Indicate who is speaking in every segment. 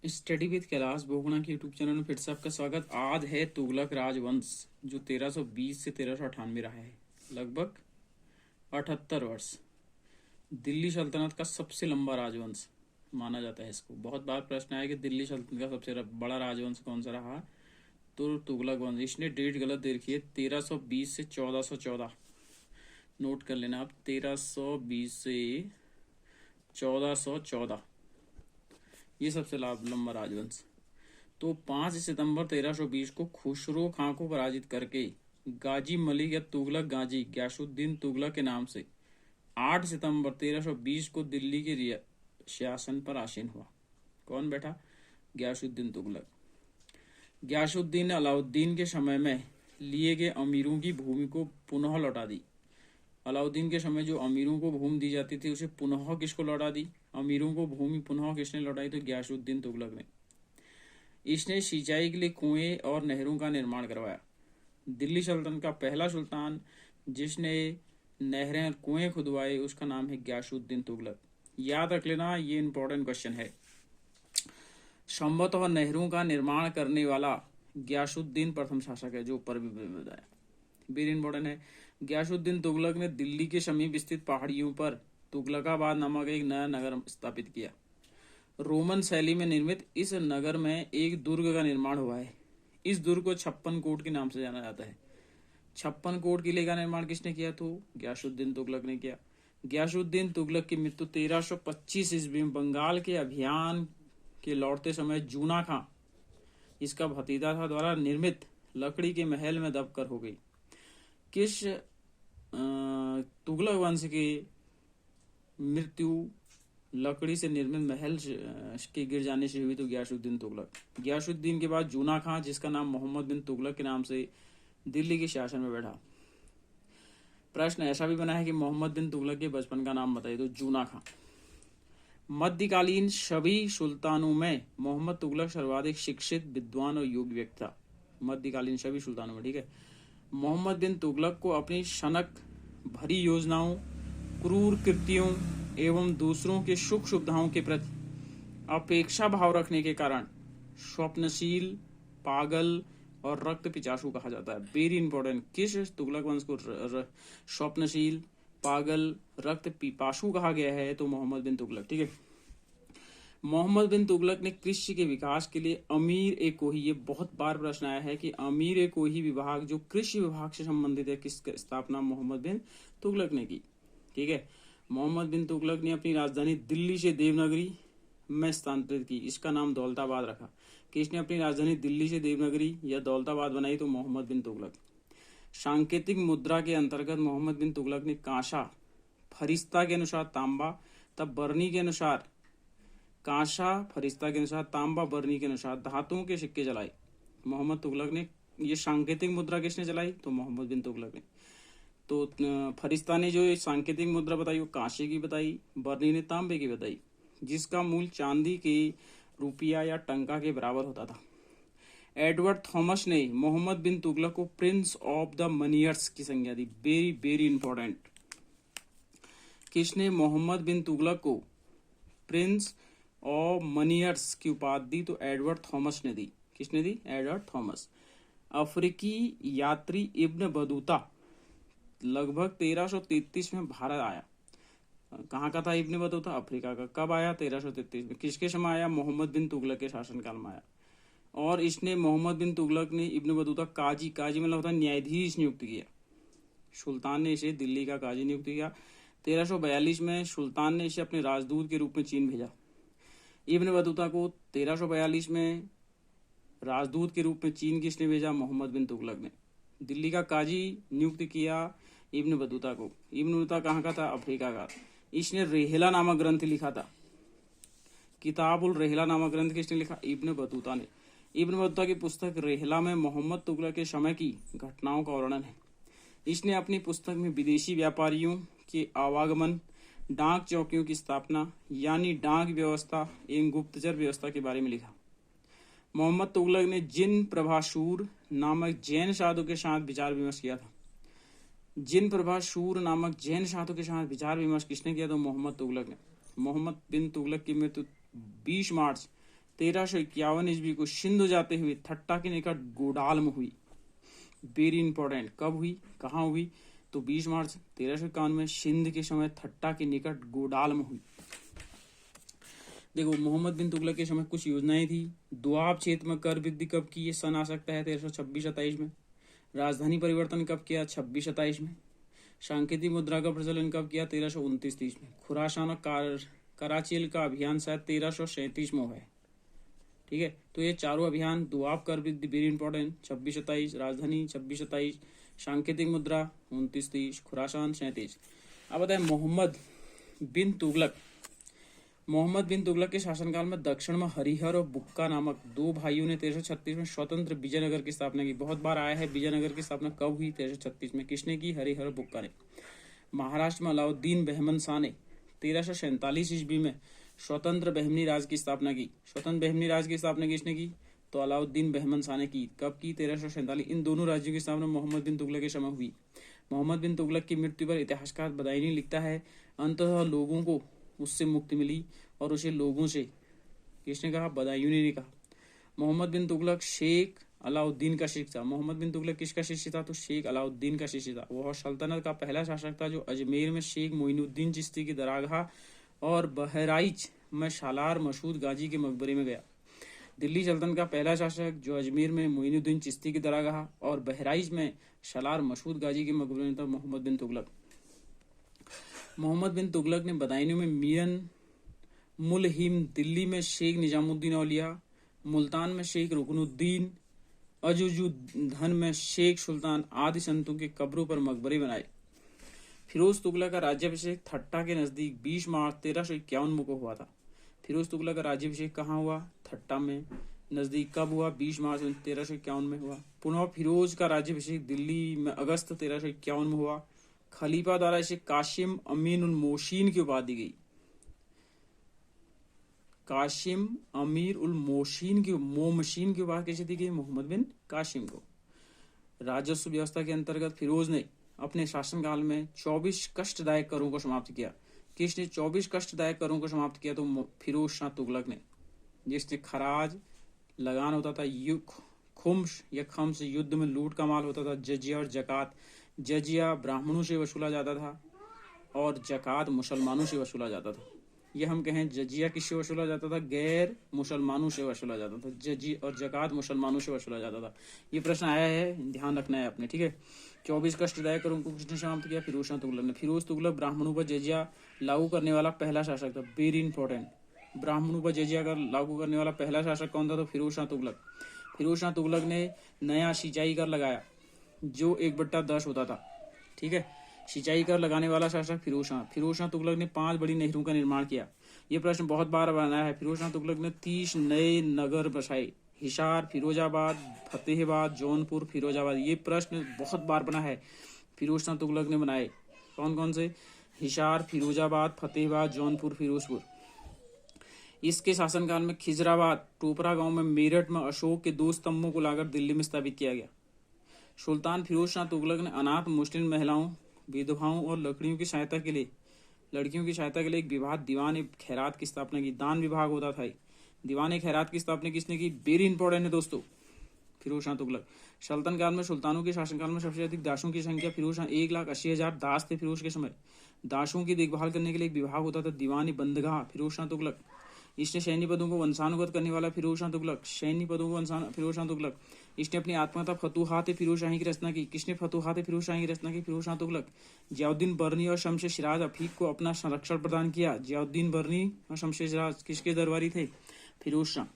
Speaker 1: Study with Kailash Bogna के YouTube channel में फिर से आपका स्वागत। आज है तुगलक राजवंश जो 1320 से 1398 रहा है, लगभग 78 वर्ष। दिल्ली सल्तनत का सबसे लंबा राजवंश माना जाता है इसको। बहुत बार प्रश्न आया कि दिल्ली सल्तनत का सबसे बड़ा राजवंश कौन सा रहा, तो तुगलक वंश। इसने डेट गलत दे रखी है, 1320 से 1414। नोट कर लेना आप, 1320 से 1414 ये सबसे लंबा राजवंश। तो 5 सितंबर 1320 को खुसरो खां को पराजित करके गाजी मलिक या तुगलक गाजी गयासुद्दीन तुगलक के नाम से 8 सितंबर 1320 को दिल्ली के शासन पर आसीन हुआ। कौन बैठा? गयासुद्दीन तुगलक। गयासुद्दीन ने अलाउद्दीन के समय में लिए गए अमीरों की भूमि को पुनः लौटा दी। अलाउद्दीन के समय जो अमीरों को भूमि दी जाती थी उसे पुनः किसको लौटा दी? अमीरों को भूमि पुनः किसने लौटाई? तो गयासुद्दीन तुगलक ने। इसने सिंचाई के लिए कुएं और नहरों का निर्माण करवाया। दिल्ली सल्तनत का पहला सुल्तान जिसने नहरें और कुएं खुदवाए उसका नाम है गयासुद्दीन तुगलक। याद रख लेना, ये इंपॉर्टेंट क्वेश्चन है। संभवतः नहरों का निर्माण करने वाला गयासुद्दीन प्रथम शासक है, जो ऊपर भी बताया, वेरी इंपॉर्टेंट है। गयासुद्दीन तुगलक ने दिल्ली के समीप स्थित पहाड़ियों पर तुगलकाबाद नामक एक नया नगर स्थापित किया। रोमन शैली में निर्मित इस नगर में एक दुर्ग का निर्माण हुआ है। इस दुर्ग को 56 कोट के नाम से जाना जाता है। 56 कोट किले का निर्माण किसने किया? तो गयासुद्दीन तुगलक ने किया। गयासुद्दीन तुगलक की मृत्यु 1325 ईस्वी में बंगाल के अभियान के लौटते समय जूना खां, इसका भतीजा था, द्वारा निर्मित लकड़ी के महल में दबकर हो गई। किस तुगलक वंश की मृत्यु लकड़ी से निर्मित महल के गिर जाने से हुई? तो गयासुद्दीन तुगलक। गयासुद्दीन के बाद जूना खां, जिसका नाम मोहम्मद बिन तुगलक के नाम से दिल्ली के शासन में बैठा। प्रश्न ऐसा भी बना है कि मोहम्मद बिन तुगलक के बचपन का नाम बताइए, तो जूना खां। मध्यकालीन सभी सुल्तानों में मोहम्मद तुगलक सर्वाधिक शिक्षित, विद्वान और योग्य व्यक्ति था। मध्यकालीन सभी सुल्तानों में, ठीक है। मोहम्मद बिन तुगलक को अपनी सनक भरी योजनाओं, क्रूर कृत्यों एवं दूसरों के सुख सुविधाओं के प्रति अपेक्षा भाव रखने के कारण स्वप्नशील, पागल और रक्त पिचासु कहा जाता है। Very important. किस तुगलक वंश को स्वप्नशील, पागल, रक्त पिपासु कहा गया है? तो मोहम्मद बिन तुगलक, ठीक है। मोहम्मद बिन तुगलक ने कृषि के विकास के लिए अमीर-ए-कोही, ये बहुत बार प्रश्न आया है कि अमीर-ए-कोही विभाग जो कृषि विभाग से संबंधित है, किसकी स्थापना मोहम्मद बिन तुगलक ने की, ठीक है। मोहम्मद बिन तुगलक ने अपनी राजधानी दिल्ली से देवनागरी में स्थानांतरित की। इसका नाम दौलताबाद रखा। किसने अपनी राजधानी दिल्ली से देवनागरी या दौलताबाद बनाई? तो मोहम्मद बिन तुगलक। सांकेतिक मुद्रा के अंतर्गत मोहम्मद बिन तुगलक ने कांसा, फरिश्ता के अनुसार तांबा, तब बरनी के अनुसार कांसा, फरिश्ता के अनुसार तांबा, बरनी के अनुसार धातुओं के सिक्के चलाए। मोहम्मद तुगलक ने। ये सांकेतिक मुद्रा किसने चलाई? तो मोहम्मद बिन तुगलक ने। तो फरिश्ता ने जो सांकेतिक मुद्रा बताई वो कांसे की बताई, बरनी ने तांबे की बताई, जिसका मूल चांदी के रुपया या टंका के बराबर होता था। एडवर्ड थॉमस ने मोहम्मद बिन तुगलक को प्रिंस ऑफ द मनियर्स की संज्ञा दी। Very very important. किसने मोहम्मद बिन तुगलक को प्रिंस ऑफ मनियर्स की उपाधि दी? तो एडवर्ड थॉमस ने दी। किसने दी? Edward Thomas. अफ्रीकी यात्री इब्न बतूता लगभग 1333 में भारत आया। कहाँ का था इब्न बतूता? अफ्रीका का। कब आया? 1333 में। किसके समय आया? मोहम्मद बिन तुगलक के शासनकाल में आया। और इसने मोहम्मद बिन तुगलक ने इब्न बतूता काजी मतलब होता है न्यायाधीश, नियुक्त किया। सुल्तान ने इसे दिल्ली का काजी नियुक्त किया। 1342 में सुल्तान ने इसे अपने राजदूत के रूप में चीन भेजा। इब्न बतूता को 1342 में राजदूत के रूप में चीन किसने भेजा? मोहम्मद बिन तुगलक ने। दिल्ली का काजी नियुक्त किया इब्न बतूता को। इब्न बतूता कहाँ का था? अफ्रीका का। इसने रेहला नामक ग्रंथ लिखा था। किताबुल रेहला नामक ग्रंथ किसने लिखा? इब्न बतूता ने। इब्न बतूता की पुस्तक रेहला में मोहम्मद तुगलक के समय की घटनाओं का वर्णन है। इसने अपनी पुस्तक में विदेशी व्यापारियों के आवागमन, डाक चौकियों की स्थापना यानी डाक व्यवस्था एवं गुप्तचर व्यवस्था के बारे में लिखा। मोहम्मद तुगलक ने जिन प्रभासूर नामक जैन साधु के साथ विचार विमर्श किया था। जिन प्रभासूर नामक जैन साधु के साथ विचार विमर्श किसने किया? तो मोहम्मद तुगलक ने। मोहम्मद बिन तुगलक की मृत्यु 20 मार्च 1351 ईस्वी को सिंधु जाते हुए थट्टा के निकट गोडाल में हुई। वेरी इंपॉर्टेंट, कब हुई, कहाँ हुई, तो 20 मार्च 1351 में सिंध के समय थट्टा के निकट गोडाल में हुई। देखो मोहम्मद बिन तुगलक के समय कुछ योजनाएं थी। दोआब क्षेत्र में कर वृद्धि कब की, ये सन आ सकता है 1326-27 में। राजधानी परिवर्तन कब किया, 26-27 में। सांकेतिक मुद्रा का प्रचलन कब किया, 1329-30 में। खुरासान और कराचील का अभियान शायद 1337 में हुआ है। ठीक है, तो ये चारों अभियान, दोआब कर वृद्धि वेरी इंपॉर्टेंट 26-27, राजधानी 26-27, सांकेतिक मुद्रा 29-30, खुरासान 37। अब बताए मोहम्मद बिन तुगलक के शासनकाल में दक्षिण में हरिहर और बुक्का नामक दो भाइयों ने 1336 में स्वतंत्र विजयनगर की स्थापना की। बहुत बार आया है विजयनगर की स्थापना कब हुई, 1336 में। किसने की, हरिहर और बुक्का ने। महाराष्ट्र में अलाउद्दीन बहमन शाह ने 1347 ईस्वी में स्वतंत्र बहमनी राज की स्थापना की। स्वतंत्र बहमनी राज की स्थापना किसने की, तो अलाउद्दीन बहमन शाह ने की। कब की, 1347। इन दोनों राज्यों की स्थापना मोहम्मद बिन तुगलक के समय हुई। मोहम्मद बिन तुगलक की मृत्यु पर इतिहासकार बदायूनी लिखता है, अंततः लोगों को उससे मुक्ति मिली और उसे लोगों से, किसने कहा, बदायूनी ने कहा। मोहम्मद बिन तुगलक शेख अलाउद्दीन का शिष्य था। मोहम्मद बिन तुगलक किसका शिष्य था, तो शेख अलाउद्दीन का शिष्य था। वह सल्तनत का पहला शासक था जो अजमेर में शेख मोइनुद्दीन चिश्ती की दरगाह और बहराइच में सालार मसूद गाजी के मकबरे में गया। दिल्ली सल्तनत का पहला शासक जो अजमेर में मोइनुद्दीन चिश्ती की दरगाह और बहराइच में सालार मसूद गाजी के मकबरे में था मोहम्मद बिन तुगलक। मोहम्मद बिन तुगलक ने बदायूं में मीरन मुलहिम, दिल्ली में शेख निजामुद्दीन औलिया, मुल्तान में शेख रुकनुद्दीन, अजुजुद्दीन में शेख सुल्तान आदि संतों के कब्रों पर मकबरे बनाए। फिरोज तुगलक का राज्याभिषेक थट्टा के नजदीक 20 मार्च 1351 को हुआ था। फिरोज तुगलक का राज्याभिषेक कहाँ हुआ, थट्टा में नजदीक। कब हुआ, 20 मार्च 1351 में हुआ। पुनः फिरोज का राज्याभिषेक दिल्ली में अगस्त 1351 में हुआ। खलीफा द्वारा इसे कासिम अमीन उल मोशीन की उपाधि दी गई। कासिम अमीर उल मोशीन की उपाधि कैसे दी गई, मोहम्मद बिन कासिम को। राजस्व व्यवस्था के अंतर्गत फिरोज ने अपने शासनकाल में 24 कष्टदायक करों को समाप्त किया। किसने 24 कष्टदायक करों को समाप्त किया, तो फिरोज शाह तुगलक ने। जिसने खराज लगान होता था, खुम्स या खम्स युद्ध में लूट का माल होता था, जजिया और जकात। जजिया ब्राह्मणों से वसूला जाता था और जकात मुसलमानों से वसूला जाता था। ये हम कहें जजिया किससे वसूला जाता था, गैर मुसलमानों से वसूला जाता था। जजी और जकात मुसलमानों से वसूला जाता था। ये प्रश्न आया है, ध्यान रखना है आपने, ठीक है। 24 कष्टदायक करों को किसने समाप्त किया, फिरोज शाह तुगलक ने। फिरोज तुगलक ब्राह्मणों पर जजिया लागू करने वाला पहला शासक था। वेरी इंपॉर्टेंट, ब्राह्मणों पर जजिया का लागू करने वाला पहला शासक कौन था, तो फिरोज शाह तुगलक। फिरोज शाह तुगलक ने नया सिंचाई कर लगाया जो 1/10 होता था, ठीक है। सिंचाई कर लगाने वाला शासक फिरोज शाह तुगलक ने 5 बड़ी नहरों का निर्माण किया। ये प्रश्न बहुत बार बनाया है। फिरोज शाह तुगलक ने 30 नए नगर बसाए, हिसार, फिरोजाबाद, फतेहाबाद, जौनपुर, फिरोजाबाद। ये प्रश्न बहुत बार बना है, फिरोज शाह तुगलक ने बनाए। कौन कौन से, हिसार, फिरोजाबाद, फतेहाबाद, जौनपुर, फिरोजपुर। इसके शासनकाल में खिजराबाद, टोपरा गांव में, मेरठ में अशोक के 2 स्तंभों को लाकर दिल्ली में स्थापित किया गया। सुल्तान फिरोज शाह तुगलक ने अनाथ मुस्लिम महिलाओं, विधवाओं और लड़कियों की सहायता के लिए एक विभाग दीवान खैरात की स्थापना की। दान विभाग होता था। दीवान खैरात की स्थापना किसने की, वेरी इंपॉर्टेंट है दोस्तों, फिरोज शाह तुगलक। सल्तनत काल में सुल्तानों के शासनकाल में सबसे अधिक दासों की संख्या फिरोज शाह, 1,80,000 दास थे फिरोज के समय। दासों की देखभाल करने के लिए एक विभाग होता था, दीवानी बंदगाह, फिरोज शाह तुगलक। इसने सैन्य पदों को वंशानुगत करने वाला फिरोज शाह तुगलक। फिरोज शाह तुगलक। इसने अपनी आत्मकथा फतुहात फिरोजशाही की रचना की। किसने फतुहात फिरोजशाही की रचना की, फिरोज शाह तुगलक। जियाउद्दीन बर्नी और शमशेर सिराज अफीक को अपना संरक्षण प्रदान किया। जियाउद्दीन बर्नी और शमशेर सिराज किसके दरबारी थे, फिरोज शाह।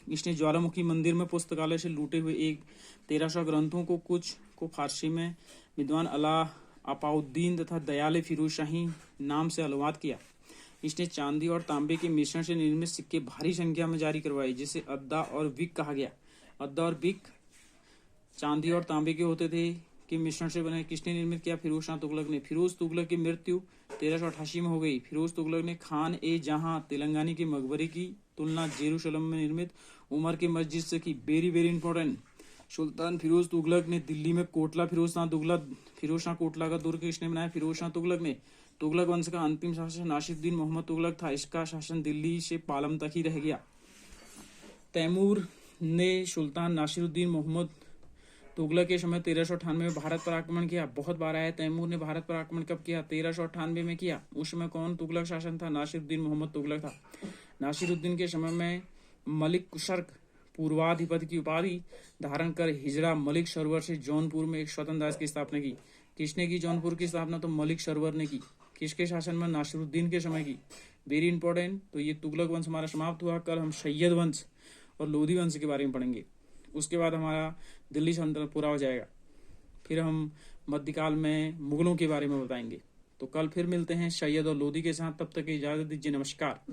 Speaker 1: इसने ज्वालामुखी मंदिर में पुस्तकालय से लूटे हुए 1300 ग्रंथों को कुछ को फारसी में विद्वान अला अपाउद्दीन तथा दयाले फिरोजशाही नाम से अनुवाद किया। इसने चांदी और तांबे के मिश्रण से निर्मित सिक्के भारी संख्या में जारी करवाए, जिसे अद्दा और विक कहा गया। अद्दा और विक चांदी और तांबे के होते थे के मिश्रण से बने। किसने निर्मित किया, फिरोज शाह तुगलक ने। फिरोज तुगलक की मृत्यु 1388 में हो गई। फिरोज तुगलक ने खान ए जहां तेलंगानी के मकबरे की तुलना जेरूसलम में निर्मित उमर के मस्जिद से की। Very very important. सुल्तान फिरोज तुगलक ने दिल्ली में कोटला फिरोज शाह कोटला का दुर्ग किसने बनाया, फिरोज शाह तुगलक ने। तुगलक वंश का अंतिम शासक नासिरुद्दीन मोहम्मद तुगलक था। इसका शासन दिल्ली से पालम तक ही रह गया। तैमूर ने सुल्तान नासिरुद्दीन मोहम्मद तुगलक के समय 1398 में भारत पर आक्रमण किया। बहुत बार आया, तैमूर ने भारत पर आक्रमण कब किया? 1398 में किया। उस समय कौन तुगलक शासन था? नासिरुद्दीन मोहम्मद तुगलक था। नासिरुद्दीन के समय में मलिक कुशर्क पूर्वाधिपति की उपाधि धारण कर हिजड़ा मलिक सरोवर से जौनपुर में एक स्वतंत्र राज्य की स्थापना की। किसने की जौनपुर की स्थापना? तो मलिक सरोवर ने की। किसके शासन में? नासिरुद्दीन के समय की। Very important. तो ये तुगलक वंश हमारा समाप्त हुआ। कल हम सैयद वंश और लोधी वंश के बारे में पढ़ेंगे। उसके बाद हमारा दिल्ली सल्तनत पूरा हो जाएगा। फिर हम मध्यकाल में मुगलों के बारे में बताएंगे। तो कल फिर मिलते हैं सैयद और लोधी के साथ। तब तक इजाजत दीजिए। नमस्कार।